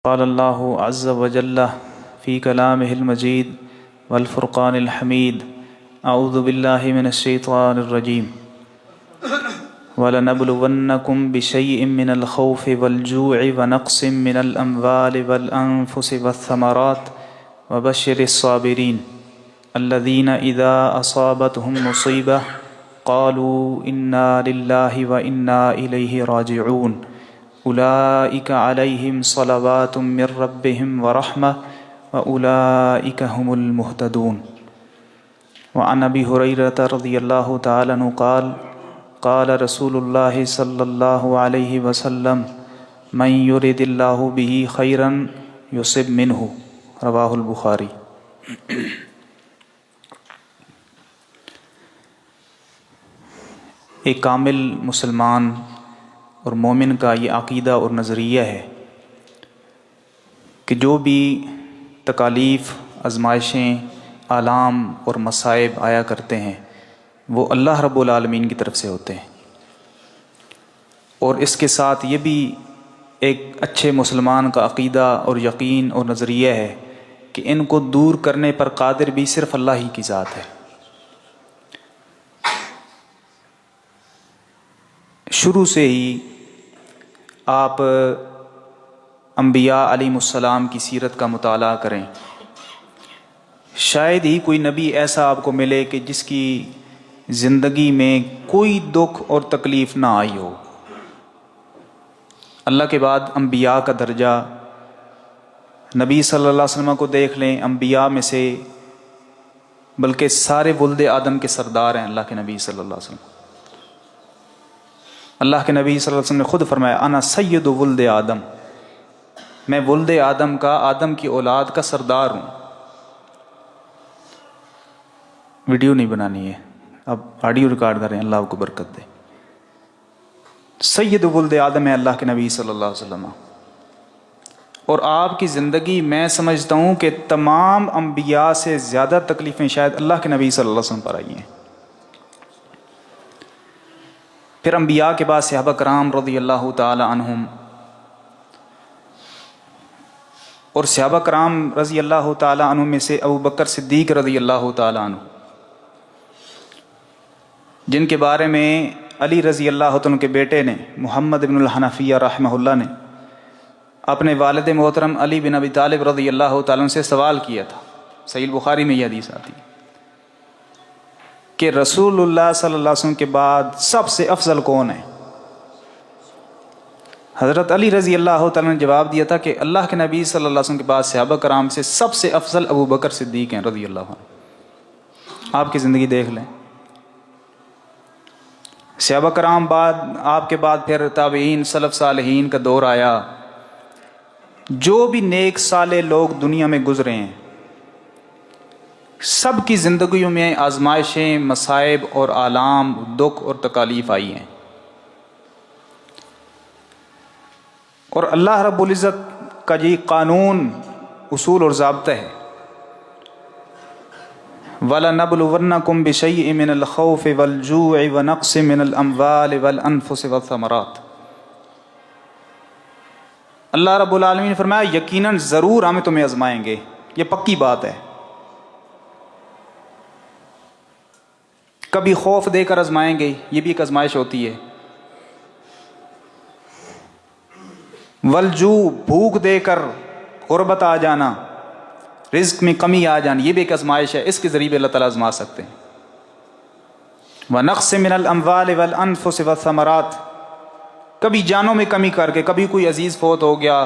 قال الله عز وجل في كلامه المجيد والفرقان الحميد أعوذ بالله من الشيطان الرجيم وَلَنَبْلُوَنَّكُمْ بِشَيْءٍ مِّنَ الْخَوْفِ وَالْجُوعِ وَنَقْصٍ مِّنَ الْأَمْوَالِ وَالْأَنفُسِ وَالثَّمَرَاتِ وَبَشِّرِ الصَّابِرِينَ الَّذِينَ إِذَا أَصَابَتْهُم مُّصِيبَةٌ قَالُوا إِنَّا لِلَّهِ وَإِنَّا إِلَيْهِ رَاجِعُونَ أُولَٰئِكَ عَلَيْهِمْ صَلَوَاتٌ مِّن رَّبِّهِمْ وَرَحْمَةٌ وَأُولَٰئِكَ هُمُ الْمُهْتَدُونَ وعن أبي هريرة رضي الله تعالى عنه قال رسول الله صلى الله عليه وسلم من يرد الله به خيرا يصب منه رواہ البخاری۔ ایک کامل مسلمان اور مومن کا یہ عقیدہ اور نظریہ ہے کہ جو بھی تکالیف، آزمائشیں، آلام اور مصائب آیا کرتے ہیں وہ اللہ رب العالمین کی طرف سے ہوتے ہیں، اور اس کے ساتھ یہ بھی ایک اچھے مسلمان کا عقیدہ اور یقین اور نظریہ ہے کہ ان کو دور کرنے پر قادر بھی صرف اللہ ہی کی ذات ہے۔ شروع سے ہی آپ انبیاء علیہم السلام کی سیرت کا مطالعہ کریں، شاید ہی کوئی نبی ایسا آپ کو ملے کہ جس کی زندگی میں کوئی دکھ اور تکلیف نہ آئی ہو۔ اللہ کے بعد انبیاء کا درجہ، نبی صلی اللہ علیہ وسلم کو دیکھ لیں، انبیاء میں سے بلکہ سارے ولد آدم کے سردار ہیں اللہ کے نبی صلی اللہ علیہ وسلم۔ اللہ کے نبی صلی اللہ علیہ وسلم نے خود فرمایا انا سید ولد آدم، میں ولد آدم کا، آدم کی اولاد کا سردار ہوں۔ ویڈیو نہیں بنانی ہے، اب آڈیو ریکارڈ کریں، اللہ آپ کو برکت دے۔ سید ولد آدم ہے اللہ کے نبی صلی اللہ علیہ وسلم، اور آپ کی زندگی میں سمجھتا ہوں کہ تمام انبیاء سے زیادہ تکلیفیں شاید اللہ کے نبی صلی اللہ علیہ وسلم پر آئی ہیں۔ پھر انبیاء کے بعد صحابہ کرام رضی اللہ تعالی عنہم، اور صحابہ کرام رضی اللہ تعالی عنہ میں سے ابو بکر صدیق رضی اللہ تعالی عنہ، جن کے بارے میں علی رضی اللہ عنہ کے بیٹے نے محمد بن الحنفیہ رحمہ اللہ نے اپنے والد محترم علی بن ابی طالب رضی اللہ تعالی عنہ سے سوال کیا تھا۔ صحیح البخاری میں یہ حدیث آتی ہے کہ رسول اللہ صلی اللہ علیہ وسلم کے بعد سب سے افضل کون ہے؟ حضرت علی رضی اللہ تعالیٰ نے جواب دیا تھا کہ اللہ کے نبی صلی اللہ علیہ وسلم کے بعد صحابہ کرام سے سب سے افضل ابو بکر صدیق ہیں رضی اللہ عنہ۔ آپ کی زندگی دیکھ لیں، صحابہ کرام بعد آپ کے بعد پھر تابعین، سلف صالحین کا دور آیا، جو بھی نیک صالح لوگ دنیا میں گزرے ہیں سب کی زندگیوں میں آزمائشیں، مصائب اور آلام، دکھ اور تکالیف آئی ہیں، اور اللہ رب العزت کا یہ قانون، اصول اور ضابطہ ہے وَلَنَبْلُوَنَّكُمْ بِشَيْءٍ مِّنَ الْخَوْفِ وَالْجُوعِ وَنَقْصٍ مِّنَ الْأَمْوَالِ وَالْأَنفُسِ وَالثَّمَرَاتِ۔ اللہ رب العالمین نے فرمایا یقیناً ضرور ہم تمہیں آزمائیں گے، یہ پکی بات ہے۔ کبھی خوف دے کر آزمائیں گے، یہ بھی ایک آزمائش ہوتی ہے۔ والجوع، بھوک دے کر غربت آ جانا، رزق میں کمی آ جانی، یہ بھی ایک آزمائش ہے، اس کے ذریعے اللہ تعالیٰ آزما سکتے ہیں۔ وَنَقْصٍ مِّنَ الْأَمْوَالِ وَالْأَنفُسِ وَالثَّمَرَاتِ، کبھی جانوں میں کمی کر کے، کبھی کوئی عزیز فوت ہو گیا،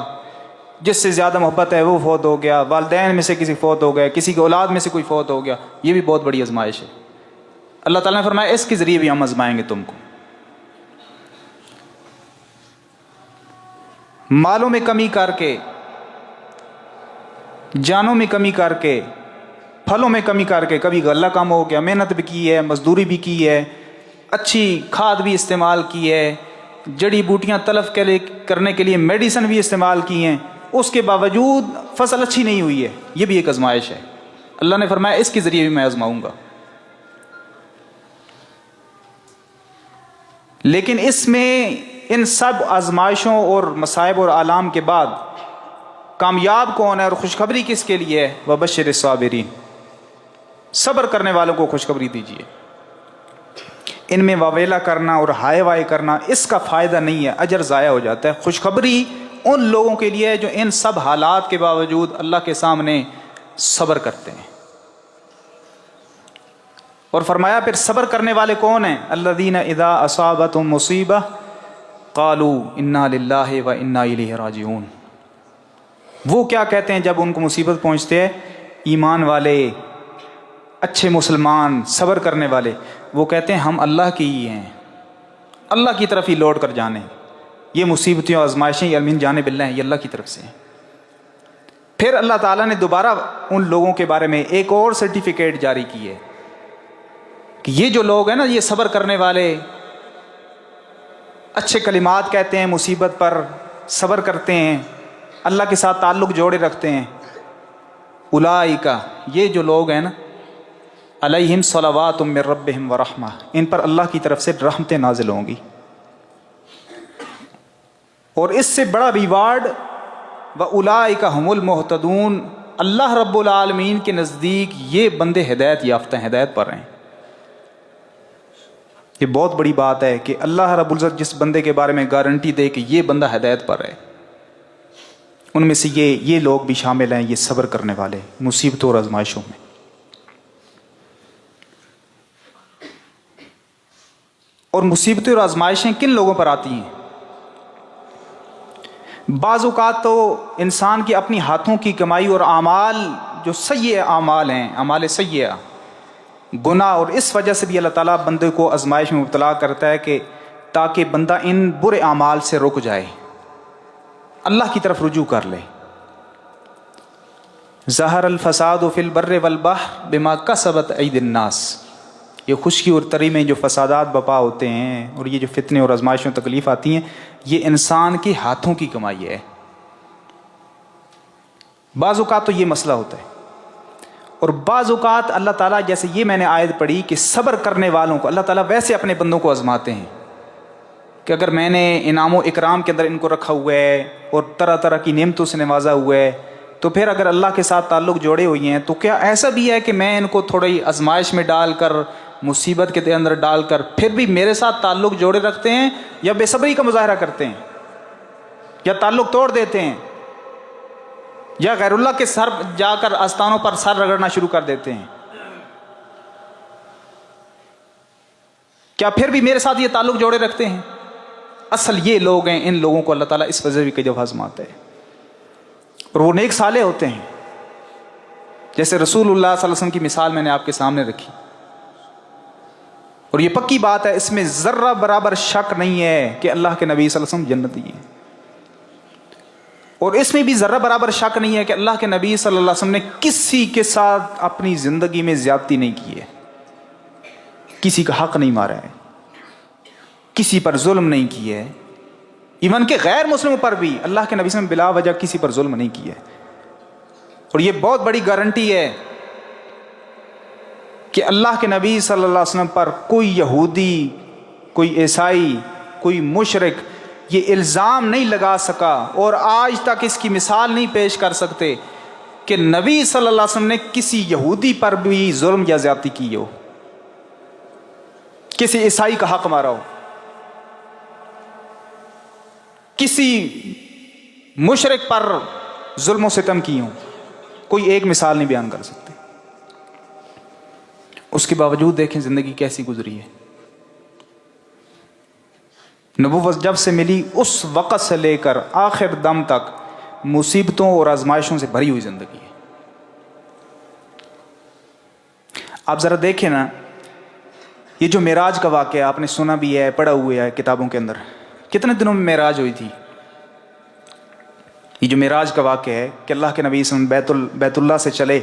جس سے زیادہ محبت ہے وہ فوت ہو گیا، والدین میں سے کسی فوت ہو گیا، کسی کی اولاد میں سے کوئی فوت ہو گیا، یہ بھی بہت بڑی آزمائش ہے۔ اللہ تعالیٰ نے فرمایا اس کے ذریعے بھی ہم آزمائیں گے تم کو۔ مالوں میں کمی کر کے، جانوں میں کمی کر کے، پھلوں میں کمی کر کے، کبھی غلہ کم ہو گیا، محنت بھی کی ہے، مزدوری بھی کی ہے، اچھی کھاد بھی استعمال کی ہے، جڑی بوٹیاں تلف کرنے کے لیے میڈیسن بھی استعمال کی ہیں، اس کے باوجود فصل اچھی نہیں ہوئی ہے، یہ بھی ایک آزمائش ہے۔ اللہ نے فرمایا اس کے ذریعے بھی میں آزماؤں گا۔ لیکن اس میں ان سب آزمائشوں اور مصائب اور آلام کے بعد کامیاب کون ہے اور خوشخبری کس کے لیے ہے؟ وبشر الصابرین، صبر کرنے والوں کو خوشخبری دیجیے۔ ان میں واویلا کرنا اور ہائے وائے کرنا اس کا فائدہ نہیں ہے، اجر ضائع ہو جاتا ہے۔ خوشخبری ان لوگوں کے لیے ہے جو ان سب حالات کے باوجود اللہ کے سامنے صبر کرتے ہیں۔ اور فرمایا پھر صبر کرنے والے کون ہیں؟ الذین اذا اصابتهم مصیبہ قالوا انا للہ و انا الیہ راجعون، وہ کیا کہتے ہیں جب ان کو مصیبت پہنچتے ہے؟ ایمان والے، اچھے مسلمان، صبر کرنے والے، وہ کہتے ہیں ہم اللہ کی ہی ہیں، اللہ کی طرف ہی لوٹ کر جانے، یہ مصیبتیں اور آزمائشیں یہ من جانب اللہ ہیں، یہ اللہ کی طرف سے ہیں۔ پھر اللہ تعالیٰ نے دوبارہ ان لوگوں کے بارے میں ایک اور سرٹیفکیٹ جاری کی ہے کہ یہ جو لوگ ہیں نا، یہ صبر کرنے والے، اچھے کلمات کہتے ہیں، مصیبت پر صبر کرتے ہیں، اللہ کے ساتھ تعلق جوڑے رکھتے ہیں، اولئک، یہ جو لوگ ہیں نا، علیہم صلوات من ربہم ورحمہ، ان پر اللہ کی طرف سے رحمتیں نازل ہوں گی۔ اور اس سے بڑا ریوارڈ وَأُولَئِكَ هُمُ الْمُهْتَدُونَ، اللہ رب العالمین کے نزدیک یہ بندے ہدایت یافتہ ہیں، ہدایت پر ہیں۔ یہ بہت بڑی بات ہے کہ اللہ رب العزت جس بندے کے بارے میں گارنٹی دے کہ یہ بندہ ہدایت پر ہے، ان میں سے یہ لوگ بھی شامل ہیں، یہ صبر کرنے والے مصیبتوں اور آزمائشوں میں۔ اور مصیبتیں اور آزمائشیں کن لوگوں پر آتی ہیں؟ بعض اوقات تو انسان کی اپنی ہاتھوں کی کمائی اور اعمال جو سیئہ اعمال ہیں، اعمال سیئہ، گناہ، اور اس وجہ سے بھی اللہ تعالیٰ بندے کو آزمائش میں مبتلا کرتا ہے کہ تاکہ بندہ ان برے اعمال سے رک جائے، اللہ کی طرف رجوع کر لے۔ ظہر الفساد فی البر والبحر بما کسبت ایدی الناس، یہ خشکی اور تری میں جو فسادات بپا ہوتے ہیں اور یہ جو فتنے اور آزمائشوں تکلیف آتی ہیں، یہ انسان کے ہاتھوں کی کمائی ہے۔ بعض اوقات تو یہ مسئلہ ہوتا ہے، اور بعض اوقات اللہ تعالیٰ، جیسے یہ میں نے آیت پڑھی کہ صبر کرنے والوں کو اللہ تعالیٰ ویسے اپنے بندوں کو آزماتے ہیں کہ اگر میں نے انعام و اکرام کے اندر ان کو رکھا ہوا ہے اور طرح طرح کی نعمتوں سے نوازا ہوا ہے، تو پھر اگر اللہ کے ساتھ تعلق جوڑے ہوئے ہیں تو کیا ایسا بھی ہے کہ میں ان کو تھوڑی آزمائش میں ڈال کر، مصیبت کے اندر ڈال کر، پھر بھی میرے ساتھ تعلق جوڑے رکھتے ہیں، یا بے صبری کا مظاہرہ کرتے ہیں، یا تعلق توڑ دیتے ہیں، یا غیر اللہ کے سر جا کر آستانوں پر سر رگڑنا شروع کر دیتے ہیں؟ کیا پھر بھی میرے ساتھ یہ تعلق جوڑے رکھتے ہیں؟ اصل یہ لوگ ہیں، ان لوگوں کو اللہ تعالیٰ اس وجہ بھی کئی دفعہ آزماتا ہے، اور وہ نیک صالح ہوتے ہیں۔ جیسے رسول اللہ صلی اللہ علیہ وسلم کی مثال میں نے آپ کے سامنے رکھی، اور یہ پکی بات ہے، اس میں ذرہ برابر شک نہیں ہے کہ اللہ کے نبی صلی اللہ علیہ وسلم جنتی ہیں، اور اس میں بھی ذرہ برابر شک نہیں ہے کہ اللہ کے نبی صلی اللہ علیہ وسلم نے کسی کے ساتھ اپنی زندگی میں زیادتی نہیں کی ہے، کسی کا حق نہیں مارا ہے، کسی پر ظلم نہیں کیا ہے، ایون کہ غیر مسلموں پر بھی اللہ کے نبی صلی اللہ علیہ وسلم بلا وجہ کسی پر ظلم نہیں کیا ہے۔ اور یہ بہت بڑی گارنٹی ہے کہ اللہ کے نبی صلی اللہ علیہ وسلم پر کوئی یہودی، کوئی عیسائی، کوئی مشرک یہ الزام نہیں لگا سکا، اور آج تک اس کی مثال نہیں پیش کر سکتے کہ نبی صلی اللہ علیہ وسلم نے کسی یہودی پر بھی ظلم یا زیادتی کی ہو، کسی عیسائی کا حق مارا ہو، کسی مشرک پر ظلم و ستم کی ہوں، کوئی ایک مثال نہیں بیان کر سکتے۔ اس کے باوجود دیکھیں زندگی کیسی گزری ہے۔ نبوت جب سے ملی اس وقت سے لے کر آخر دم تک مصیبتوں اور آزمائشوں سے بھری ہوئی زندگی ہے۔ آپ ذرا دیکھیں نا، یہ جو معراج کا واقعہ آپ نے سنا بھی ہے، پڑھا ہوا ہے کتابوں کے اندر، کتنے دنوں میں معراج ہوئی تھی؟ یہ جو معراج کا واقعہ ہے کہ اللہ کے نبی صلی اللہ علیہ وسلم بیت اللہ سے چلے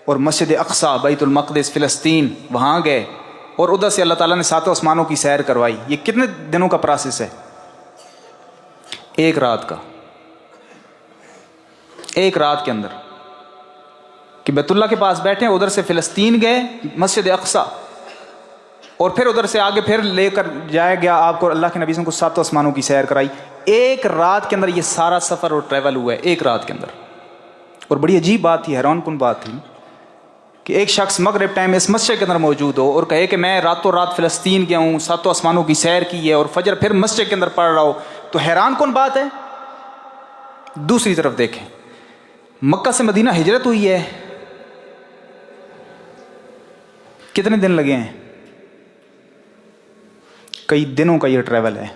اور مسجد اقصی، بیت المقدس، فلسطین، وہاں گئے، اور ادھر سے اللہ تعالیٰ نے ساتوں آسمانوں کی سیر کروائی۔ یہ کتنے دنوں کا پروسیس ہے؟ ایک رات کا، ایک رات کے اندر کہ بیت اللہ کے پاس بیٹھے، ادھر سے فلسطین گئے، مسجد اقصی، اور پھر ادھر سے آگے پھر لے کر جایا گیا آپ کو، اللہ کے نبی صلی اللہ علیہ وسلم کو 7 آسمانوں کی سیر کرائی. ایک رات کے اندر یہ سارا سفر اور ٹریول ہوا ہے، ایک رات کے اندر. اور بڑی عجیب بات تھی، حیران کن بات تھی کہ ایک شخص مغرب ٹائم اس مسجد کے اندر موجود ہو اور کہے کہ میں راتوں رات فلسطین گیا ہوں، 7 آسمانوں کی سیر کی ہے اور فجر پھر مسجد کے اندر پڑھ رہا ہو، تو حیران کن بات ہے. دوسری طرف دیکھیں، مکہ سے مدینہ ہجرت ہوئی ہے، کتنے دن لگے ہیں؟ کئی دنوں کا یہ ٹریول ہے.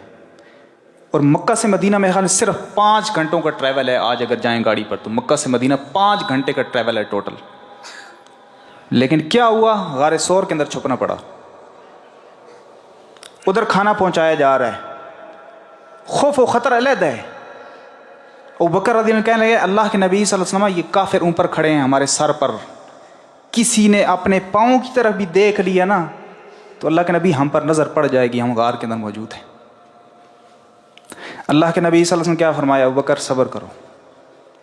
اور مکہ سے مدینہ میں خیال صرف 5 گھنٹوں کا ٹریول ہے. آج اگر جائیں گاڑی پر تو مکہ سے مدینہ 5 گھنٹے کا ٹریول ہے ٹوٹل. لیکن کیا ہوا؟ غار ثور کے اندر چھپنا پڑا. ادھر کھانا پہنچایا جا رہا ہے، خوف و خطر علیحدہ ہے. ابوبکر رضی اللہ عنہ کہنے لگے اللہ کے نبی صلی اللہ علیہ وسلم یہ کافر اوپر کھڑے ہیں ہمارے سر پر، کسی نے اپنے پاؤں کی طرف بھی دیکھ لیا نا تو اللہ کے نبی ہم پر نظر پڑ جائے گی، ہم غار کے اندر موجود ہیں. اللہ کے نبی صلی اللہ علیہ وسلم کیا فرمایا؟ ابوبکر صبر کرو.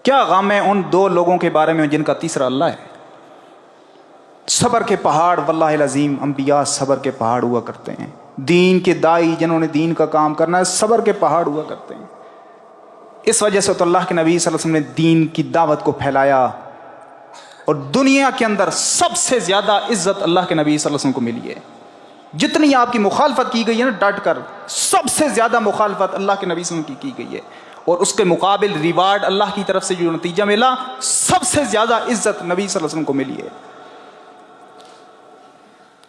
کیا غم ہے ان 2 لوگوں کے بارے میں جن کا تیسرا اللہ ہے. صبر کے پہاڑ، واللہ العظیم انبیاء صبر کے پہاڑ ہوا کرتے ہیں. دین کے دائی جنہوں نے دین کا کام کرنا ہے صبر کے پہاڑ ہوا کرتے ہیں. اس وجہ سے تو اللہ کے نبی صلی اللہ علیہ وسلم نے دین کی دعوت کو پھیلایا. اور دنیا کے اندر سب سے زیادہ عزت اللہ کے نبی صلی اللہ علیہ وسلم کو ملی ہے. جتنی آپ کی مخالفت کی گئی ہے نا ڈٹ کر، سب سے زیادہ مخالفت اللہ کے نبی صلی اللہ علیہ وسلم کی گئی ہے. اور اس کے مقابل ریوارڈ اللہ کی طرف سے جو نتیجہ ملا، سب سے زیادہ عزت نبی صلی اللہ علیہ وسلم کو ملی ہے.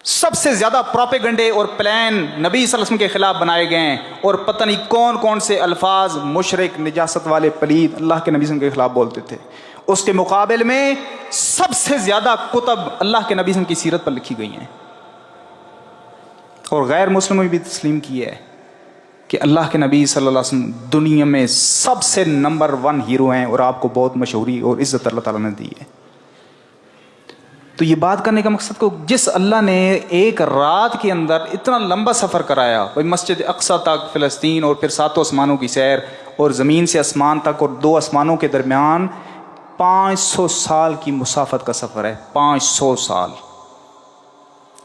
سب سے زیادہ پروپیگنڈے اور پلان نبی صلی اللہ علیہ وسلم کے خلاف بنائے گئے ہیں، اور پتہ نہیں کون کون سے الفاظ مشرک، نجاست والے، پلید اللہ کے نبی صلی اللہ علیہ وسلم کے خلاف بولتے تھے. اس کے مقابل میں سب سے زیادہ کتب اللہ کے نبی صلی اللہ علیہ وسلم کی سیرت پر لکھی گئی ہیں. اور غیر مسلموں نے بھی تسلیم کی ہے کہ اللہ کے نبی صلی اللہ علیہ وسلم دنیا میں سب سے نمبر 1 ہیرو ہیں، اور آپ کو بہت مشہوری اور عزت اللہ تعالیٰ نے دی ہے. تو یہ بات کرنے کا مقصد کو جس اللہ نے ایک رات کے اندر اتنا لمبا سفر کرایا، مسجد اقصیٰ تک فلسطین، اور پھر 7 آسمانوں کی سیر، اور زمین سے آسمان تک، اور 2 آسمانوں کے درمیان 500 سال کی مسافت کا سفر ہے. 500 سال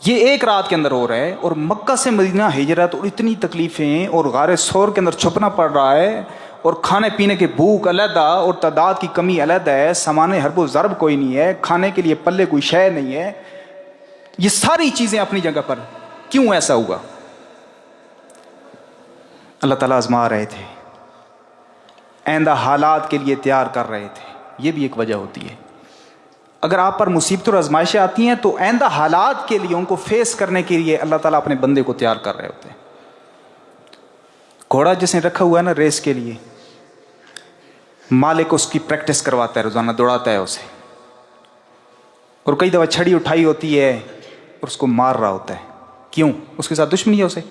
یہ ایک رات کے اندر ہو رہا ہے. اور مکہ سے مدینہ ہجرت، اور اتنی تکلیفیں، اور غار ثور کے اندر چھپنا پڑ رہا ہے، اور کھانے پینے کے بھوک علیحدہ، اور تعداد کی کمی علیحدہ ہے، سامان حرب و ضرب کوئی نہیں ہے، کھانے کے لیے پلے کوئی شے نہیں ہے. یہ ساری چیزیں اپنی جگہ پر. کیوں ایسا ہوا؟ اللہ تعالیٰ آزما رہے تھے، آئندہ حالات کے لیے تیار کر رہے تھے. یہ بھی ایک وجہ ہوتی ہے. اگر آپ پر مصیبت اور آزمائشیں آتی ہیں تو آئندہ حالات کے لیے، ان کو فیس کرنے کے لیے اللہ تعالیٰ اپنے بندے کو تیار کر رہے ہوتے ہیں. گھوڑا جس نے رکھا ہوا ہے نا ریس کے لیے، مالک اس کی پریکٹس کرواتا ہے، روزانہ دوڑاتا ہے اسے، اور کئی دفعہ چھڑی اٹھائی ہوتی ہے اور اس کو مار رہا ہوتا ہے. کیوں؟ اس کے ساتھ دشمنی ہے اسے.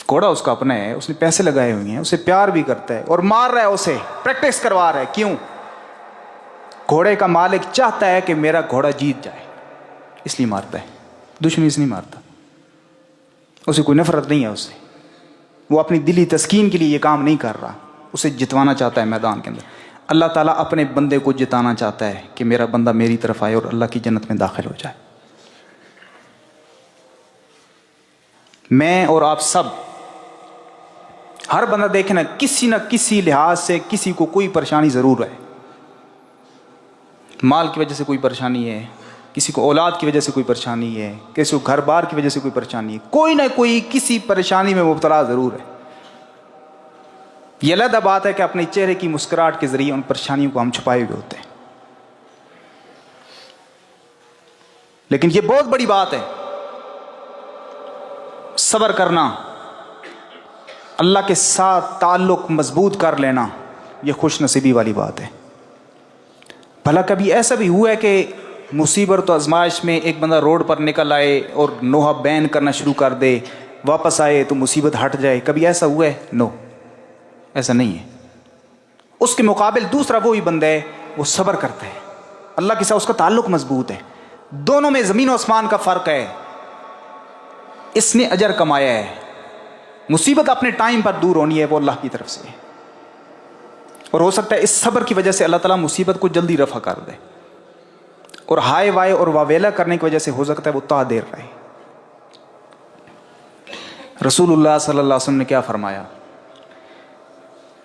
گھوڑا اس کا اپنا ہے، اس نے پیسے لگائے ہوئے ہیں، اسے پیار بھی کرتا ہے، اور مار رہا ہے اسے، پریکٹس کروا رہا ہے. کیوں؟ گھوڑے کا مالک چاہتا ہے کہ میرا گھوڑا جیت جائے، اس لیے مارتا ہے. دشمنی سے نہیں مارتا، اسے کوئی نفرت نہیں ہے اس سے. وہ اپنی دلی تسکین کے لیے یہ کام نہیں کر رہا، اسے جتوانا چاہتا ہے میدان کے اندر. اللہ تعالیٰ اپنے بندے کو جتانا چاہتا ہے کہ میرا بندہ میری طرف آئے اور اللہ کی جنت میں داخل ہو جائے. میں اور آپ سب، ہر بندہ دیکھیں نہ کسی لحاظ سے کسی کو کوئی پریشانی ضرور ہے. مال کی وجہ سے کوئی پریشانی ہے، کسی کو اولاد کی وجہ سے کوئی پریشانی ہے، کسی کو گھر بار کی وجہ سے کوئی پریشانی ہے. کوئی نہ کوئی کسی پریشانی میں مبتلا ضرور ہے. یہ علیحدہ بات ہے کہ اپنے چہرے کی مسکراہٹ کے ذریعے ان پریشانیوں کو ہم چھپائے ہوئے ہوتے ہیں. لیکن یہ بہت بڑی بات ہے، صبر کرنا، اللہ کے ساتھ تعلق مضبوط کر لینا، یہ خوش نصیبی والی بات ہے. بھلا کبھی ایسا بھی ہوا ہے کہ مصیبت و آزمائش میں ایک بندہ روڈ پر نکل آئے اور نوحہ بین کرنا شروع کر دے، واپس آئے تو مصیبت ہٹ جائے؟ کبھی ایسا ہوا ہے؟ نو، ایسا نہیں ہے. اس کے مقابل دوسرا وہی بندہ ہے، وہ صبر کرتا ہے، اللہ کے ساتھ اس کا تعلق مضبوط ہے. دونوں میں زمین و آسمان کا فرق ہے. اس نے اجر کمایا ہے. مصیبت اپنے ٹائم پر دور ہونی ہے، وہ اللہ کی طرف سے. اور ہو سکتا ہے اس صبر کی وجہ سے اللہ تعالیٰ مصیبت کو جلدی رفع کر دے، اور ہائے وائے اور واویلا کرنے کی وجہ سے ہو سکتا ہے وہ تا دیر رہے. رسول اللہ صلی اللہ علیہ وسلم نے کیا فرمایا؟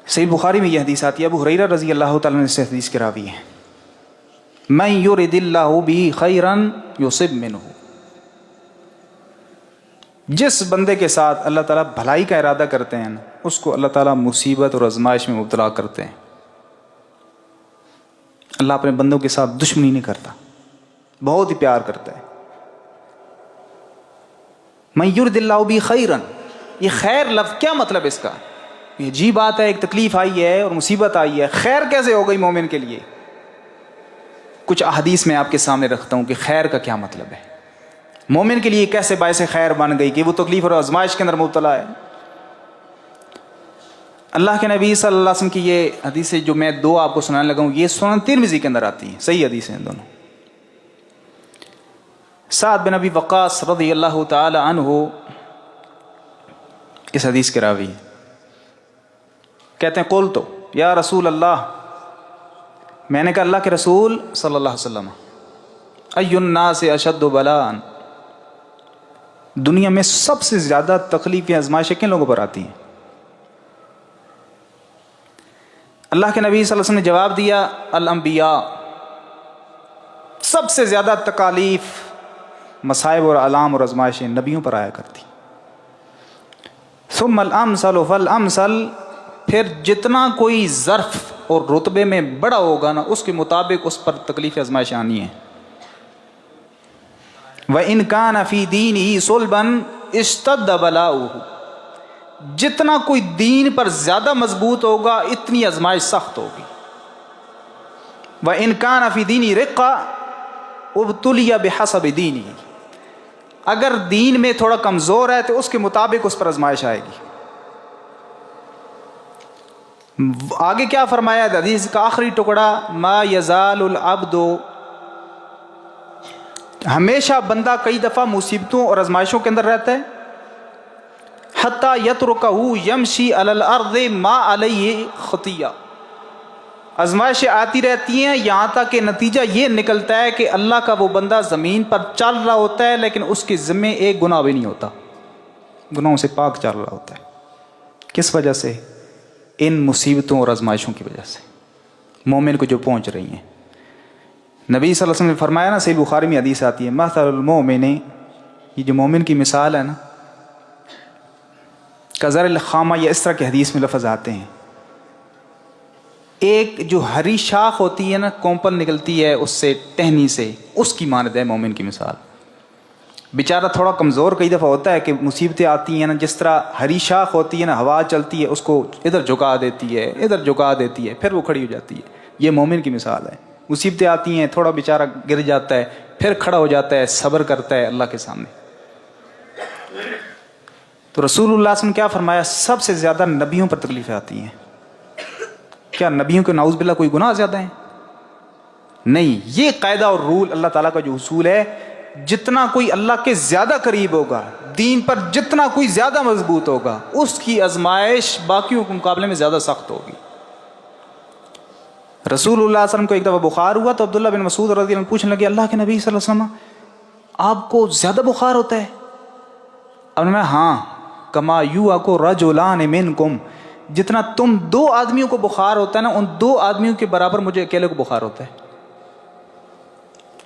صحیح بخاری میں یہ حدیث آتی ہے، ابو ہریرہ رضی اللہ تعالیٰ عنہ سے حدیث کے راوی ہیں، من یرد اللہ بہ خیرا یصب منہ، جس بندے کے ساتھ اللہ تعالیٰ بھلائی کا ارادہ کرتے ہیں نا، اس کو اللہ تعالیٰ مصیبت اور آزمائش میں مبتلا کرتے ہیں۔ اللہ اپنے بندوں کے ساتھ دشمنی نہیں کرتا، بہت ہی پیار کرتا ہے۔ من یرد اللہ بہ خیرا، یہ خیر لفظ کیا مطلب اس کا؟ یہ عجیب بات ہے، ایک تکلیف آئی ہے اور مصیبت آئی ہے، خیر کیسے ہو گئی مومن کے لیے؟ کچھ احادیث میں آپ کے سامنے رکھتا ہوں کہ خیر کا کیا مطلب ہے، مومن کے لیے کیسے باعث خیر بن گئی کہ وہ تکلیف اور آزمائش کے اندر مبتلا ہے۔ اللہ کے نبی صلی اللہ علیہ وسلم کی یہ حدیثیں جو میں دو آپ کو سنانے لگا ہوں، یہ سنن ترمذی کے اندر آتی ہیں، صحیح حدیث ہیں دونوں۔ سعد بن ابی وقاص رضی اللہ تعالی عنہ اس حدیث کے راوی ہیں، کہتے ہیں قلت یا رسول اللہ، میں نے کہا اللہ کے رسول صلی اللہ علیہ وسلم، ای الناس اشد بلاء، دنیا میں سب سے زیادہ تکلیف یا آزمائشیں کن لوگوں پر آتی ہیں؟ اللہ کے نبی صلی اللہ علیہ وسلم نے جواب دیا، الانبیاء، سب سے زیادہ تکالیف، مصائب اور آلام اور آزمائشیں نبیوں پر آیا کرتی۔ ثم الامثل فالامثل، پھر جتنا کوئی ظرف اور رتبے میں بڑا ہوگا نا، اس کے مطابق اس پر تکلیف آزمائش آنی ہے۔ وَإِنْ كَانَ فِي دِينِهِ صُلْبًا اشْتَدَّ بَلَاؤُهُ، جتنا کوئی دین پر زیادہ مضبوط ہوگا اتنی آزمائش سخت ہوگی۔ وَإِنْ كَانَ فِي دِينِهِ رِقَّةٌ ابْتُلِيَ بِحَسَبِ دِينِهِ، اگر دین میں تھوڑا کمزور ہے تو اس کے مطابق اس پر آزمائش آئے گی۔ آگے کیا فرمایا حدیث کا آخری ٹکڑا، ما یزال العبد، ہمیشہ بندہ کئی دفعہ مصیبتوں اور آزمائشوں کے اندر رہتا ہے، حتی یترکہ یمشی علی الارض ما علیہ خطیہ، آزمائشیں آتی رہتی ہیں یہاں تک کہ نتیجہ یہ نکلتا ہے کہ اللہ کا وہ بندہ زمین پر چل رہا ہوتا ہے لیکن اس کے ذمے ایک گناہ بھی نہیں ہوتا، گناہوں سے پاک چل رہا ہوتا ہے۔ کس وجہ سے؟ ان مصیبتوں اور آزمائشوں کی وجہ سے مومن کو جو پہنچ رہی ہیں۔ نبی صلی اللہ علیہ وسلم نے فرمایا نا، صحیح بخاری میں حدیث آتی ہے، مثل المؤمن، یہ جو مومن کی مثال ہے نا، کزرع الخامہ، یا اس طرح کے حدیث میں لفظ آتے ہیں، ایک جو ہری شاخ ہوتی ہے نا، کومپل نکلتی ہے اس سے، ٹہنی سے، اس کی مانند ہے مومن کی مثال۔ بیچارہ تھوڑا کمزور کئی دفعہ ہوتا ہے کہ مصیبتیں آتی ہیں نا، جس طرح ہری شاخ ہوتی ہے نا، ہوا چلتی ہے اس کو ادھر جھکا دیتی ہے، ادھر جھکا دیتی ہے، پھر وہ کھڑی ہو جاتی ہے۔ یہ مومن کی مثال ہے۔ مصیبتیں آتی ہیں، تھوڑا بیچارہ گر جاتا ہے، پھر کھڑا ہو جاتا ہے، صبر کرتا ہے اللہ کے سامنے۔ تو رسول اللہ صلی اللہ علیہ وسلم کیا فرمایا؟ سب سے زیادہ نبیوں پر تکلیفیں آتی ہیں۔ کیا نبیوں کے نعوذ باللہ کوئی گناہ زیادہ ہیں؟ نہیں، یہ قاعدہ اور رول اللہ تعالیٰ کا جو اصول ہے، جتنا کوئی اللہ کے زیادہ قریب ہوگا، دین پر جتنا کوئی زیادہ مضبوط ہوگا، اس کی آزمائش باقیوں کے مقابلے میں زیادہ سخت ہوگی۔ رسول اللہ صلی اللہ علیہ وسلم کو ایک دفعہ بخار ہوا تو عبداللہ بن مسعود رضی اللہ عنہ پوچھنے لگے، اللہ کے نبی صلی اللہ علیہ وسلم، آپ کو زیادہ بخار ہوتا ہے؟ اب میں ہاں، کما یوأک رجلان منکم، جتنا تم دو آدمیوں کو بخار ہوتا ہے نا، ان دو آدمیوں کے برابر مجھے اکیلے کو بخار ہوتا ہے۔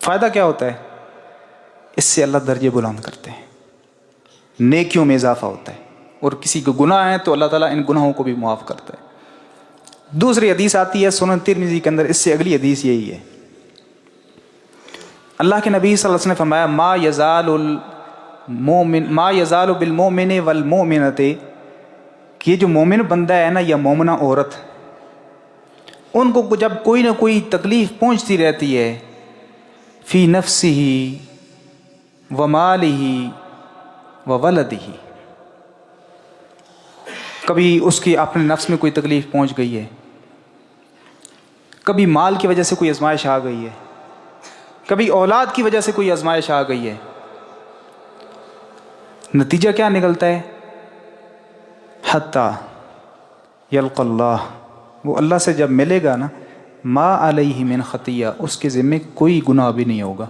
فائدہ کیا ہوتا ہے؟ اس سے اللہ درجے بلند کرتے ہیں، نیکیوں میں اضافہ ہوتا ہے، اور کسی کو گناہ ہے تو اللہ تعالیٰ ان گناہوں کو بھی معاف کرتا ہے۔ دوسری حدیث آتی ہے سنن ترمذی کے اندر، اس سے اگلی حدیث یہی ہے، اللہ کے نبی صلی اللہ علیہ وسلم نے فرمایا، ما یزال بالمؤمن والمؤمنۃ، کہ یہ جو مومن بندہ ہے نا یا مومنہ عورت، ان کو جب کوئی نہ کوئی تکلیف پہنچتی رہتی ہے، فی نفسہ ومالہ وولدہ، کبھی اس کی اپنے نفس میں کوئی تکلیف پہنچ گئی ہے، کبھی مال کی وجہ سے کوئی آزمائش آ گئی ہے، کبھی اولاد کی وجہ سے کوئی آزمائش آ گئی ہے، نتیجہ کیا نکلتا ہے؟ حتی یلقى اللہ، وہ اللہ سے جب ملے گا نا، ما علیہ من خطیہ، اس کے ذمے کوئی گناہ بھی نہیں ہوگا۔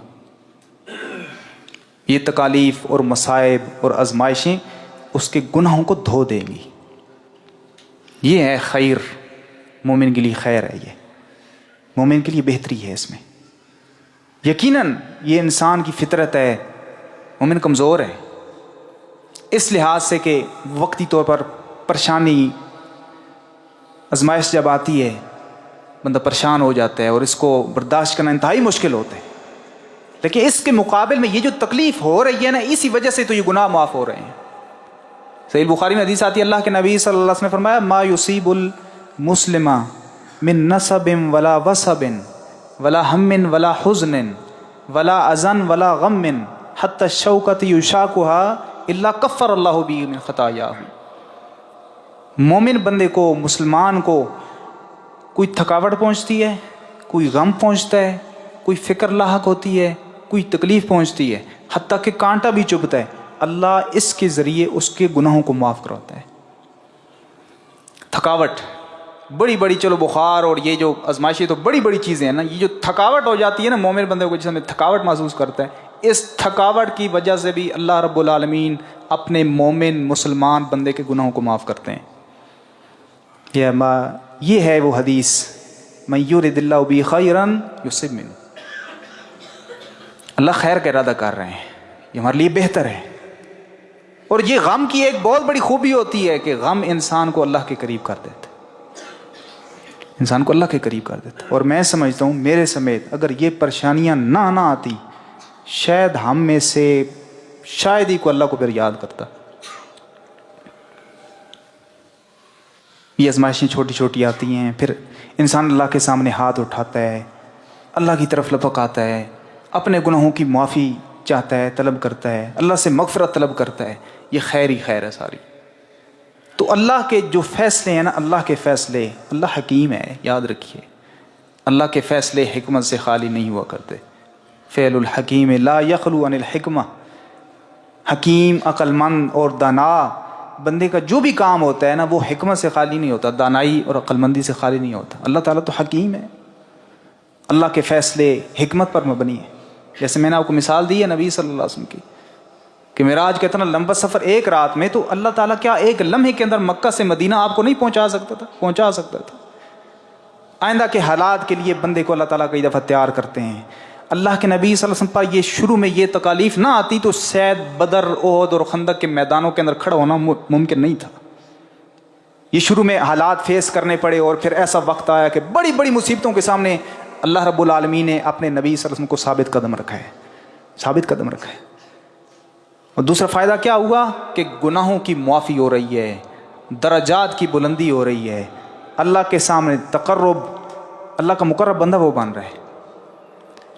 یہ تکالیف اور مصائب اور آزمائشیں اس کے گناہوں کو دھو دے گی. یہ ہے خیر، مومن کے لیے خیر ہے، یہ مومن کے لیے بہتری ہے اس میں. یقیناً یہ انسان کی فطرت ہے، مومن کمزور ہے اس لحاظ سے کہ وقتی طور پر پریشانی آزمائش جب آتی ہے بندہ پریشان ہو جاتا ہے اور اس کو برداشت کرنا انتہائی مشکل ہوتا ہے. لیکن اس کے مقابل میں یہ جو تکلیف ہو رہی ہے نا، اسی وجہ سے تو یہ گناہ معاف ہو رہے ہیں. صحیح بخاری میں حدیث آتی ہے، اللہ کے نبی صلی اللہ علیہ وسلم نے فرمایا ما یصیب المسلم من نصب ولا وصب ولا ہم ولا حزن ولا اذن ولا غم حتی الشوکۃ یشاکها الا کفر اللہ بہ من خطایاہ. مومن بندے کو، مسلمان کو کوئی تھکاوٹ پہنچتی ہے، کوئی غم پہنچتا ہے، کوئی فکر لاحق ہوتی ہے، کوئی تکلیف پہنچتی ہے، حتیٰ کہ کانٹا بھی چبھتا ہے، اللہ اس کے ذریعے اس کے گناہوں کو معاف کرواتا ہے. تھکاوٹ بڑی بڑی، چلو بخار اور یہ جو آزمائشیں تو بڑی بڑی چیزیں ہیں نا، یہ جو تھکاوٹ ہو جاتی ہے نا مومن بندے کو، جس میں تھکاوٹ محسوس کرتا ہے، اس تھکاوٹ کی وجہ سے بھی اللہ رب العالمین اپنے مومن مسلمان بندے کے گناہوں کو معاف کرتے ہیں. یہ ہے وہ حدیث من یرد اللہ بہ خیرا یصب منہ. اللہ خیر کا ارادہ کر رہے ہیں، یہ ہمارے لیے بہتر ہے. اور یہ غم کی ایک بہت بڑی خوبی ہوتی ہے کہ غم انسان کو اللہ کے قریب کر دیتا ہے، انسان کو اللہ کے قریب کر دیتا ہے. اور میں سمجھتا ہوں میرے سمیت اگر یہ پریشانیاں نہ آتی، شاید ہم میں سے شاید ہی کو اللہ کو پھر یاد کرتا. یہ آزمائشیں چھوٹی چھوٹی آتی ہیں، پھر انسان اللہ کے سامنے ہاتھ اٹھاتا ہے، اللہ کی طرف لپک آتا ہے، اپنے گناہوں کی معافی چاہتا ہے، طلب کرتا ہے، اللہ سے مغفرت طلب کرتا ہے. یہ خیر ہی خیر ہے ساری. تو اللہ کے جو فیصلے ہیں نا، اللہ کے فیصلے، اللہ حکیم ہے، یاد رکھیے. اللہ کے فیصلے حکمت سے خالی نہیں ہوا کرتے. فعل الحکیم لا یخلو عن الحکمہ. حکیم، عقل مند اور دانا بندے کا جو بھی کام ہوتا ہے نا، وہ حکمت سے خالی نہیں ہوتا، دانائی اور عقل مندی سے خالی نہیں ہوتا. اللہ تعالیٰ تو حکیم ہے، اللہ کے فیصلے حکمت پر مبنی ہیں. جیسے میں نے آپ کو مثال دی ہے نبی صلی اللہ علیہ وسلم کی کہ معراج کا اتنا لمبا سفر ایک رات میں، تو اللہ تعالیٰ کیا ایک لمحے کے اندر مکہ سے مدینہ آپ کو نہیں پہنچا سکتا تھا؟ پہنچا سکتا تھا. آئندہ کے حالات کے لیے بندے کو اللہ تعالیٰ کئی دفعہ تیار کرتے ہیں. اللہ کے نبی صلی اللہ علیہ وسلم پر یہ شروع میں یہ تکالیف نہ آتی تو شاید بدر، احد اور خندق کے میدانوں کے اندر کھڑا ہونا ممکن نہیں تھا. یہ شروع میں حالات فیس کرنے پڑے اور پھر ایسا وقت آیا کہ بڑی بڑی مصیبتوں کے سامنے اللہ رب العالمین نے اپنے نبی صلی اللہ علیہ وسلم کو ثابت قدم رکھا ہے، ثابت قدم رکھا ہے. اور دوسرا فائدہ کیا ہوا کہ گناہوں کی معافی ہو رہی ہے، درجات کی بلندی ہو رہی ہے، اللہ کے سامنے تقرب، اللہ کا مقرب بندہ وہ بن رہا ہے.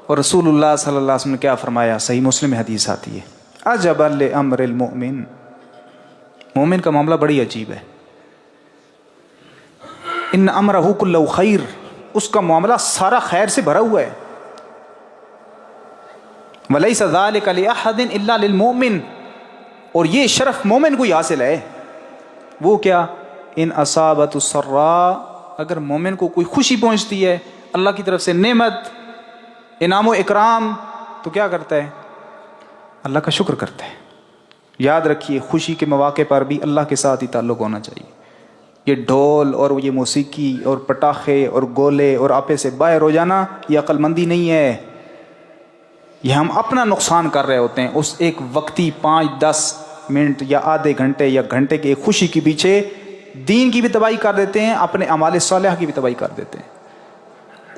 اور رسول اللہ صلی اللہ علیہ وسلم نے کیا فرمایا؟ صحیح مسلم میں حدیث آتی ہے، عجبا لامر المؤمن. مومن کا معاملہ بڑی عجیب ہے. ان امرہ کلہ خیر، اس کا معاملہ سارا خیر سے بھرا ہوا ہے. ولیس ذلک لأحد الا للمؤمن، اور یہ شرف مومن کو ہی حاصل ہے. وہ کیا؟ ان اصابت السراء، اگر مومن کو کوئی خوشی پہنچتی ہے، اللہ کی طرف سے نعمت، انعام و اکرام، تو کیا کرتا ہے؟ اللہ کا شکر کرتا ہے. یاد رکھیے خوشی کے مواقع پر بھی اللہ کے ساتھ ہی تعلق ہونا چاہیے. یہ ڈھول اور یہ موسیقی اور پٹاخے اور گولے اور آپے سے باہر ہو جانا، یہ عقل مندی نہیں ہے. یہ ہم اپنا نقصان کر رہے ہوتے ہیں. اس ایک وقتی 5-10 منٹ یا آدھے گھنٹے یا گھنٹے کی ایک خوشی کے پیچھے دین کی بھی تباہی کر دیتے ہیں، اپنے اعمال صالحہ کی بھی تباہی کر دیتے ہیں.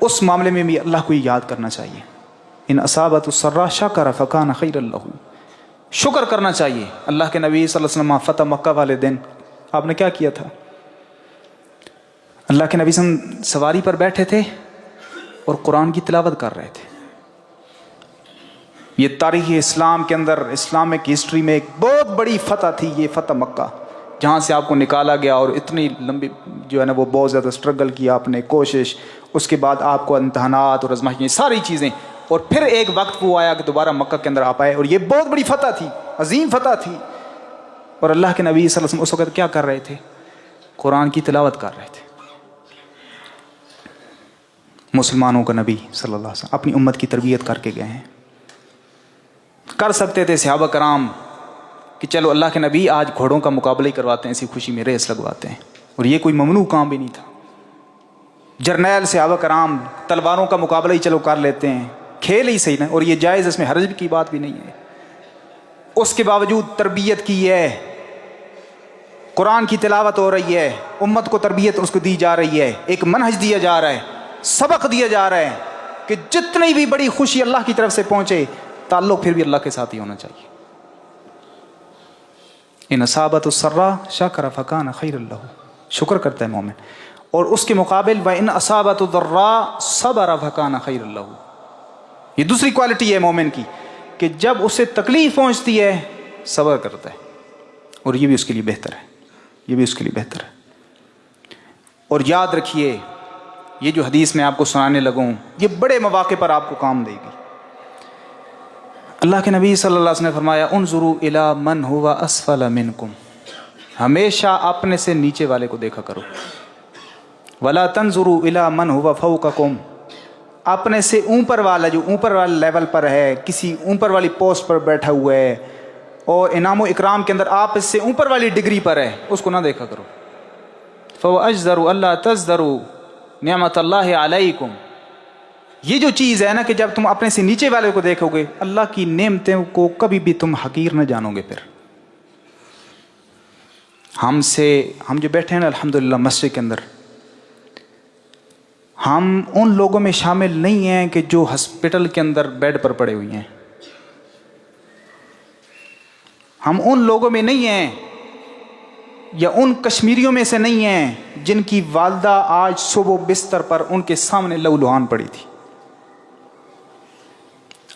اس معاملے میں بھی اللہ کو یاد کرنا چاہیے. ان اصابت السراء شکر فکان خیر لہ، شکر کرنا چاہیے. اللہ کے نبی صلی اللہ علیہ وسلم فتح مکہ والے دن آپ نے کیا کیا تھا؟ اللہ کے نبی صلی اللہ علیہ وسلم سواری پر بیٹھے تھے اور قرآن کی تلاوت کر رہے تھے. یہ تاریخ اسلام کے اندر، اسلامک ہسٹری میں ایک بہت بڑی فتح تھی، یہ فتح مکہ، جہاں سے آپ کو نکالا گیا اور اتنی لمبی جو ہے نا وہ بہت زیادہ اسٹرگل کیا آپ نے، کوشش، اس کے بعد آپ کو امتحانات اور آزمائشیں، ساری چیزیں، اور پھر ایک وقت وہ آیا کہ دوبارہ مکہ کے اندر آپ آئے، اور یہ بہت بڑی فتح تھی، عظیم فتح تھی. اور اللہ کے نبی صلی اللہ علیہ وسلم اس وقت کیا کر رہے تھے؟ قرآن کی تلاوت کر رہے تھے. مسلمانوں کا نبی صلی اللہ علیہ وسلم اپنی امت کی تربیت کر کے گئے ہیں. کر سکتے تھے صحابہ کرام کہ چلو اللہ کے نبی آج گھوڑوں کا مقابلہ ہی کرواتے ہیں، ایسی خوشی میں ریس لگواتے ہیں، اور یہ کوئی ممنوع کام بھی نہیں تھا۔ جرنیل صحابہ کرام تلواروں کا مقابلہ ہی چلو کر لیتے ہیں، کھیل ہی صحیح نا، اور یہ جائز، اس میں حرج کی بات بھی نہیں ہے۔ اس کے باوجود تربیت کی ہے، قرآن کی تلاوت ہو رہی ہے، امت کو تربیت اس کو دی جا رہی ہے، ایک منہج دیا جا رہا ہے، سبق دیا جا رہا ہے کہ جتنی بھی بڑی خوشی اللہ کی طرف سے پہنچے، تعلق پھر بھی اللہ کے ساتھ ہی ہونا چاہیے۔ ان اصابت السرا شکر فکان خیر اللہ، شکر کرتا ہے مومن، اور اس کے مقابل وَإِنْ أَصَابَتْهُ الضَّرَّاءُ صَبَرَ فَكَانَ خَيْرًا لَهُ، یہ دوسری کوالٹی ہے مومن کی کہ جب اسے تکلیف پہنچتی ہے صبر کرتا ہے، اور یہ بھی اس کے لیے بہتر ہے، یہ بھی اس کے لیے بہتر ہے۔ اور یاد رکھیے یہ جو حدیث میں آپ کو سنانے لگوں یہ بڑے مواقع پر آپ کو کام دے گی۔ اللہ کے نبی صلی اللہ علیہ وسلم نے فرمایا انظروا الی من هو اسفل منکم، ہمیشہ اپنے سے نیچے والے کو دیکھا کرو، ولا تنظروا الی من هو فوقکم، اپنے سے اوپر والا جو اوپر والے لیول پر ہے، کسی اوپر والی پوسٹ پر بیٹھا ہوا ہے اور انعام و اکرام کے اندر آپ اس سے اوپر والی ڈگری پر ہے، اس کو نہ دیکھا کرو۔ فَوَأَجْدَرُ أَلَّا تَزْدَرُوا نعمت اللہ علیکم، یہ جو چیز ہے نا کہ جب تم اپنے سے نیچے والے کو دیکھو گے اللہ کی نعمتوں کو کبھی بھی تم حقیر نہ جانو گے۔ پھر ہم جو بیٹھے ہیں نا الحمدللہ مسجد کے اندر، ہم ان لوگوں میں شامل نہیں ہیں کہ جو ہسپتال کے اندر بیڈ پر پڑے ہوئے ہیں، ہم ان لوگوں میں نہیں ہیں یا ان کشمیریوں میں سے نہیں ہیں جن کی والدہ آج صبح بستر پر ان کے سامنے لہو لہان پڑی تھی،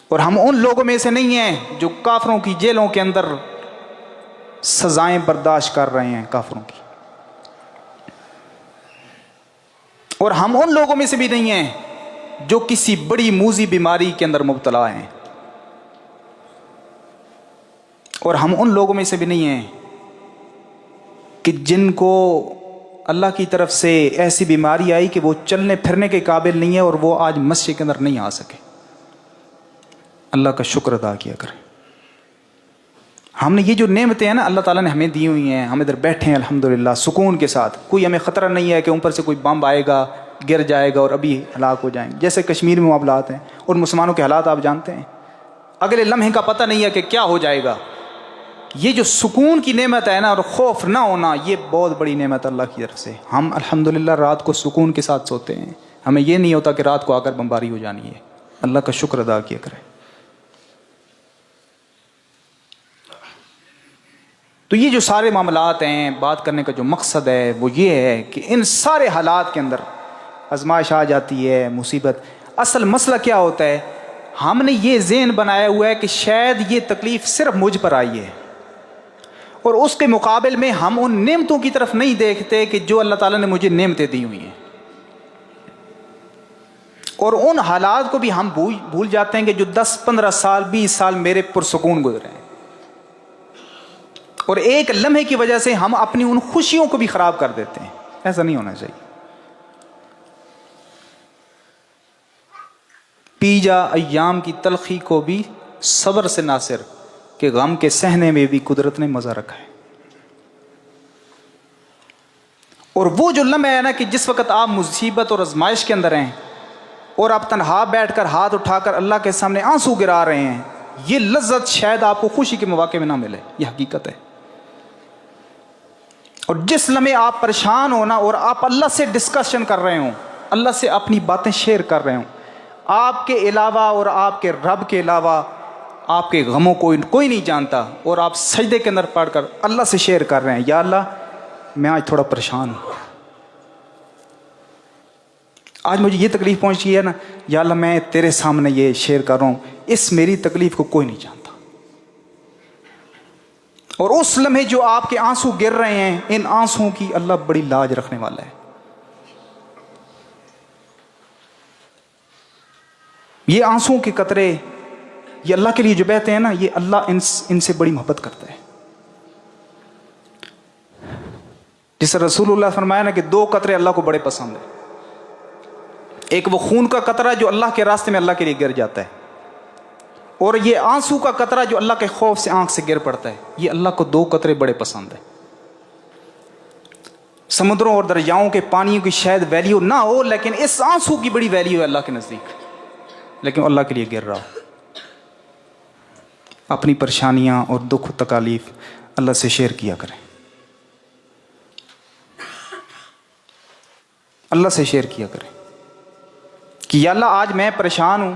اور ہم ان لوگوں میں سے نہیں ہیں جو کافروں کی جیلوں کے اندر سزائیں برداشت کر رہے ہیں کافروں کی، اور ہم ان لوگوں میں سے بھی نہیں ہیں جو کسی بڑی موذی بیماری کے اندر مبتلا ہیں، اور ہم ان لوگوں میں سے بھی نہیں ہیں کہ جن کو اللہ کی طرف سے ایسی بیماری آئی کہ وہ چلنے پھرنے کے قابل نہیں ہے اور وہ آج مسجد کے اندر نہیں آ سکے۔ اللہ کا شکر ادا کیا کریں۔ ہم نے یہ جو نعمتیں ہیں نا اللہ تعالیٰ نے ہمیں دی ہوئی ہیں، ہم ادھر بیٹھے ہیں الحمدللہ سکون کے ساتھ، کوئی ہمیں خطرہ نہیں ہے کہ اوپر سے کوئی بم آئے گا گر جائے گا اور ابھی ہلاک ہو جائیں گے، جیسے کشمیر میں معاملات ہیں، اور مسلمانوں کے حالات آپ جانتے ہیں، اگلے لمحے کا پتہ نہیں ہے کہ کیا ہو جائے گا۔ یہ جو سکون کی نعمت ہے نا اور خوف نہ ہونا، یہ بہت بڑی نعمت اللہ کی طرف سے۔ ہم الحمدللہ رات کو سکون کے ساتھ سوتے ہیں، ہمیں یہ نہیں ہوتا کہ رات کو آ کر بمباری ہو جانی ہے۔ اللہ کا شکر ادا کیا کریں۔ تو یہ جو سارے معاملات ہیں، بات کرنے کا جو مقصد ہے وہ یہ ہے کہ ان سارے حالات کے اندر آزمائش آ جاتی ہے، مصیبت، اصل مسئلہ کیا ہوتا ہے، ہم نے یہ ذہن بنایا ہوا ہے کہ شاید یہ تکلیف صرف مجھ پر آئی ہے، اور اس کے مقابل میں ہم ان نعمتوں کی طرف نہیں دیکھتے کہ جو اللہ تعالیٰ نے مجھے نعمتیں دی ہوئی ہیں، اور ان حالات کو بھی ہم بھول جاتے ہیں کہ جو 10 15 سال 20 سال میرے پرسکون گزرے ہیں، اور ایک لمحے کی وجہ سے ہم اپنی ان خوشیوں کو بھی خراب کر دیتے ہیں۔ ایسا نہیں ہونا چاہیے۔ پی جا ایام کی تلخی کو بھی صبر سے ناصر، کہ غم کے سہنے میں بھی قدرت نے مزہ رکھا ہے۔ اور وہ جو لمحہ ہے نا کہ جس وقت آپ مصیبت اور آزمائش کے اندر ہیں اور آپ تنہا بیٹھ کر ہاتھ اٹھا کر اللہ کے سامنے آنسو گرا رہے ہیں، یہ لذت شاید آپ کو خوشی کے مواقع میں نہ ملے، یہ حقیقت ہے۔ اور جس لمحے آپ پریشان ہونا اور آپ اللہ سے ڈسکشن کر رہے ہوں، اللہ سے اپنی باتیں شیئر کر رہے ہوں، آپ کے علاوہ اور آپ کے رب کے علاوہ آپ کے غموں کو کوئی نہیں جانتا، اور آپ سجدے کے اندر پڑھ کر اللہ سے شیئر کر رہے ہیں، یا اللہ میں آج تھوڑا پریشان ہوں، آج مجھے یہ تکلیف پہنچی ہے نا، یا اللہ میں تیرے سامنے یہ شیئر کر رہا ہوں، اس میری تکلیف کو کوئی نہیں جانتا۔ اور اس لمحے جو آپ کے آنسو گر رہے ہیں، ان آنسوؤں کی اللہ بڑی لاج رکھنے والا ہے۔ یہ آنسوؤں کے قطرے یہ اللہ کے لیے جو بہتے ہیں نا، یہ اللہ ان سے بڑی محبت کرتا ہے۔ جس رسول اللہ فرمایا نا کہ 2 قطرے اللہ کو بڑے پسند ہیں، ایک وہ خون کا قطرہ جو اللہ کے راستے میں اللہ کے لیے گر جاتا ہے، اور یہ آنسو کا قطرہ جو اللہ کے خوف سے آنکھ سے گر پڑتا ہے، یہ اللہ کو 2 قطرے بڑے پسند ہیں۔ سمندروں اور دریاؤں کے پانیوں کی شاید ویلیو نہ ہو، لیکن اس آنسو کی بڑی ویلیو ہے اللہ کے نزدیک، لیکن اللہ کے لیے گر رہا ہو۔ اپنی پریشانیاں اور دکھ و تکالیف اللہ سے شیئر کیا کریں، اللہ سے شیئر کیا کریں کہ یا اللہ آج میں پریشان ہوں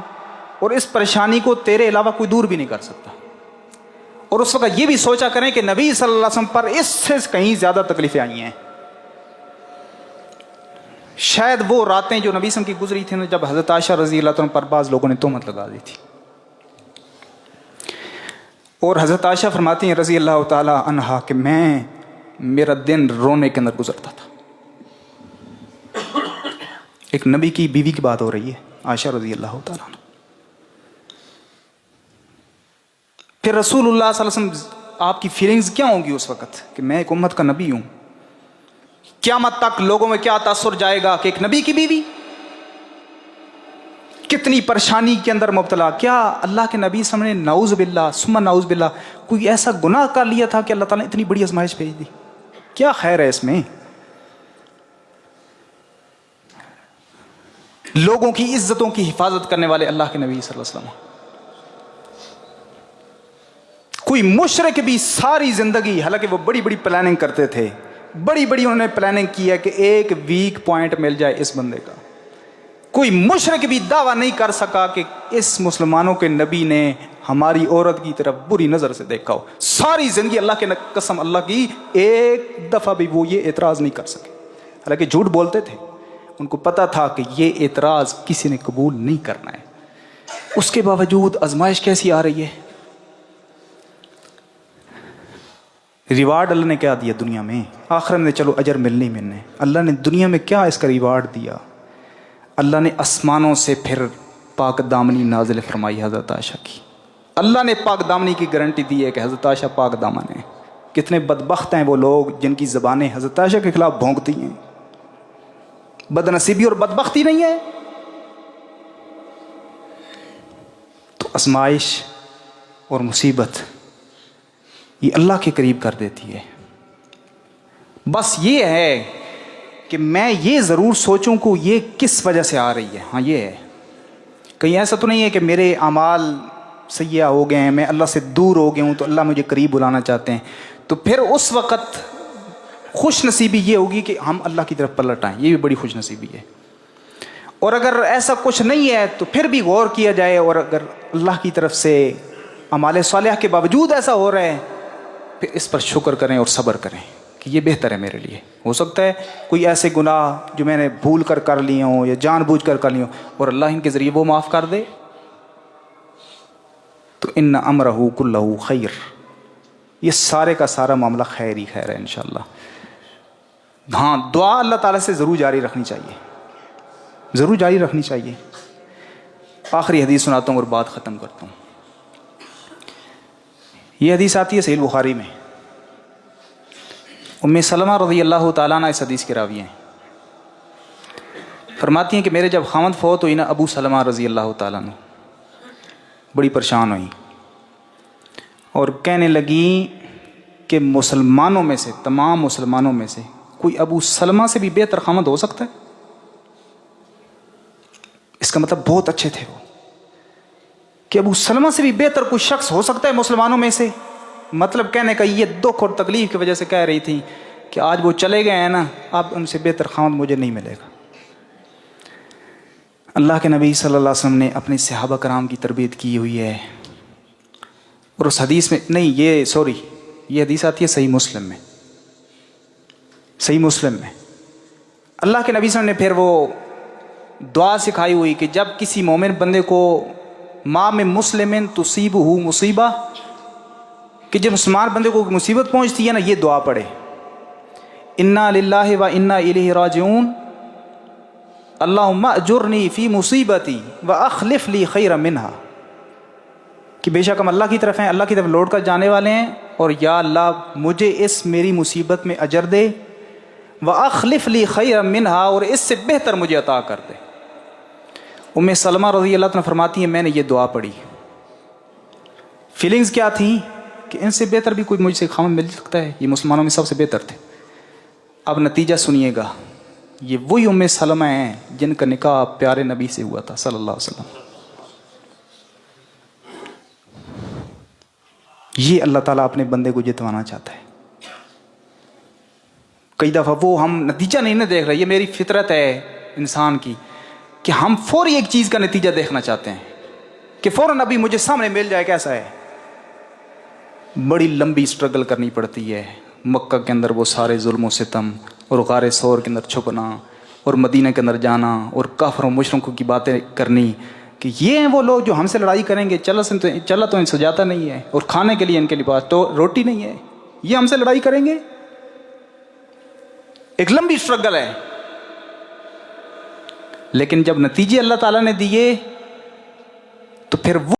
اور اس پریشانی کو تیرے علاوہ کوئی دور بھی نہیں کر سکتا۔ اور اس وقت یہ بھی سوچا کریں کہ نبی صلی اللہ علیہ وسلم پر اس سے کہیں زیادہ تکلیفیں آئی ہیں۔ شاید وہ راتیں جو نبی صلی اللہ علیہ وسلم کی گزری تھیں جب حضرت عائشہ رضی اللہ عنہ پر بعض لوگوں نے تہمت لگا دی تھی، اور حضرت عائشہ فرماتی ہیں رضی اللہ تعالی عنہا کہ میرا دن رونے کے اندر گزرتا تھا۔ ایک نبی کی بیوی کی بات ہو رہی ہے، عائشہ رضی اللہ تعالیٰ عنہ۔ پھر رسول اللہ صلی اللہ علیہ وسلم آپ کی فیلنگز کیا ہوں گی اس وقت کہ میں ایک امت کا نبی ہوں؟ قیامت تک لوگوں میں کیا تاثر جائے گا کہ ایک نبی کی بیوی کتنی پریشانی کے اندر مبتلا۔ کیا اللہ کے نبی صلی اللہ علیہ وسلم نے نعوذ باللہ ثم نعوذ باللہ کوئی ایسا گناہ کر لیا تھا کہ اللہ تعالیٰ نے اتنی بڑی آزمائش بھیج دی؟ کیا خیر ہے اس میں؟ لوگوں کی عزتوں کی حفاظت کرنے والے اللہ کے نبی صلی اللہ علیہ وسلم۔ کوئی مشرک بھی ساری زندگی، حالانکہ وہ بڑی بڑی پلاننگ کرتے تھے، بڑی انہوں نے پلاننگ کی ہے کہ ایک ویک پوائنٹ مل جائے اس بندے کا، کوئی مشرک بھی دعویٰ نہیں کر سکا کہ اس مسلمانوں کے نبی نے ہماری عورت کی طرف بری نظر سے دیکھا ہو۔ ساری زندگی اللہ کے قسم اللہ کی ایک دفعہ بھی وہ یہ اعتراض نہیں کر سکے، حالانکہ جھوٹ بولتے تھے، ان کو پتا تھا کہ یہ اعتراض کسی نے قبول نہیں کرنا ہے۔ اس کے باوجود آزمائش کیسی آ رہی ہے؟ ریوارڈ اللہ نے کیا دیا دنیا میں؟ آخرت میں چلو اجر ملنے، اللہ نے دنیا میں کیا اس کا ریوارڈ دیا؟ اللہ نے آسمانوں سے پھر پاک دامنی نازل فرمائی حضرت عائشہ کی۔ اللہ نے پاک دامنی کی گارنٹی دی ہے کہ حضرت عائشہ پاک دامن ہے۔ کتنے بدبخت ہیں وہ لوگ جن کی زبانیں حضرت عائشہ کے خلاف بھونکتی ہیں۔ بد نصیبی اور بدبختی نہیں ہے تو آزمائش اور مصیبت یہ اللہ کے قریب کر دیتی ہے۔ بس یہ ہے کہ میں یہ ضرور سوچوں کہ یہ کس وجہ سے آ رہی ہے۔ ہاں یہ ہے، کہیں ایسا تو نہیں ہے کہ میرے اعمال سیاح ہو گئے ہیں، میں اللہ سے دور ہو گیا ہوں تو اللہ مجھے قریب بلانا چاہتے ہیں، تو پھر اس وقت خوش نصیبی یہ ہوگی کہ ہم اللہ کی طرف پلٹ آئیں، یہ بھی بڑی خوش نصیبی ہے۔ اور اگر ایسا کچھ نہیں ہے تو پھر بھی غور کیا جائے، اور اگر اللہ کی طرف سے اعمال صالحہ کے باوجود ایسا ہو رہا ہے پھر اس پر شکر کریں اور صبر کریں کہ یہ بہتر ہے میرے لیے۔ ہو سکتا ہے کوئی ایسے گناہ جو میں نے بھول کر لیے ہوں یا جان بوجھ کر لیے ہوں اور اللہ ان کے ذریعے وہ معاف کر دے، تو ان امرہ کلہ خیر، یہ سارے کا سارا معاملہ خیر ہی خیر ہے انشاءاللہ۔ ہاں دعا اللہ تعالیٰ سے ضرور جاری رکھنی چاہیے، ضرور جاری رکھنی چاہیے۔ آخری حدیث سناتا ہوں اور بات ختم کرتا ہوں۔ یہ حدیث آتی ہے صحیح بخاری میں، ام سلمہ رضی اللہ تعالیٰ عنہ اس حدیث کے راوی ہیں، فرماتی ہیں کہ میرے جب خاوند فوت ہوئی نا، ابو سلمہ رضی اللہ تعالیٰ عنہ بڑی پریشان ہوئی اور کہنے لگی کہ مسلمانوں میں سے، تمام مسلمانوں میں سے کوئی ابو سلمہ سے بھی بہتر خاوند ہو سکتا ہے؟ اس کا مطلب بہت اچھے تھے وہ، کہ ابو سلمہ سے بھی بہتر کوئی شخص ہو سکتا ہے مسلمانوں میں سے؟ مطلب کہنے کا یہ دکھ اور تکلیف کی وجہ سے کہہ رہی تھی کہ آج وہ چلے گئے ہیں نا، اب ان سے بہتر خاوند مجھے نہیں ملے گا۔ اللہ کے نبی صلی اللہ علیہ وسلم نے اپنے صحابہ کرام کی تربیت کی ہوئی ہے، اور اس حدیث میں نہیں، یہ حدیث آتی ہے صحیح مسلم میں، صحیح مسلم میں اللہ کے نبی صلی اللہ علیہ وسلم نے پھر وہ دعا سکھائی ہوئی کہ جب کسی مومن بندے کو ما من مسلمن تصیبہ مصیبہ، کہ جب مسلمان بندے کو مصیبت پہنچتی ہے نا، یہ دعا پڑھے، انا للہ و انا الیہ راجعون، اللہم اجرنی فی مصیبتی و اخلف لی خیرا منہا، کہ بے شک ہم اللہ کی طرف ہیں، اللہ کی طرف لوٹ کر جانے والے ہیں، اور یا اللہ مجھے اس میری مصیبت میں اجر دے، و اخلف لی خیرا منہا، اور اس سے بہتر مجھے عطا کر دے۔ ام سلمہ رضی اللہ عنہ فرماتی ہیں میں نے یہ دعا پڑھی فیلنگز کیا تھیں کہ ان سے بہتر بھی کوئی مجھ سے خامن مل سکتا ہے، یہ مسلمانوں میں سب سے بہتر تھے۔ اب نتیجہ سنیے گا، یہ وہی ام سلمہ ہیں جن کا نکاح پیارے نبی سے ہوا تھا صلی اللہ علیہ وسلم۔ یہ اللہ تعالیٰ اپنے بندے کو جتوانا چاہتا ہے۔ کئی دفعہ وہ ہم نتیجہ نہیں نہ دیکھ رہے، یہ میری فطرت ہے انسان کی کہ ہم فوری ایک چیز کا نتیجہ دیکھنا چاہتے ہیں کہ فوراً ابھی مجھے سامنے مل جائے، کیسا ہے۔ بڑی لمبی سٹرگل کرنی پڑتی ہے، مکہ کے اندر وہ سارے ظلم و ستم، اور غار ثور کے اندر چھپنا، اور مدینہ کے اندر جانا، اور کافروں مشرکوں کی باتیں کرنی کہ یہ ہیں وہ لوگ جو ہم سے لڑائی کریں گے، چلا تو ان سے جاتا نہیں ہے، اور کھانے کے لیے ان کے پاس تو روٹی نہیں ہے، یہ ہم سے لڑائی کریں گے۔ ایک لمبی سٹرگل ہے، لیکن جب نتیجے اللہ تعالیٰ نے دیے تو پھر وہ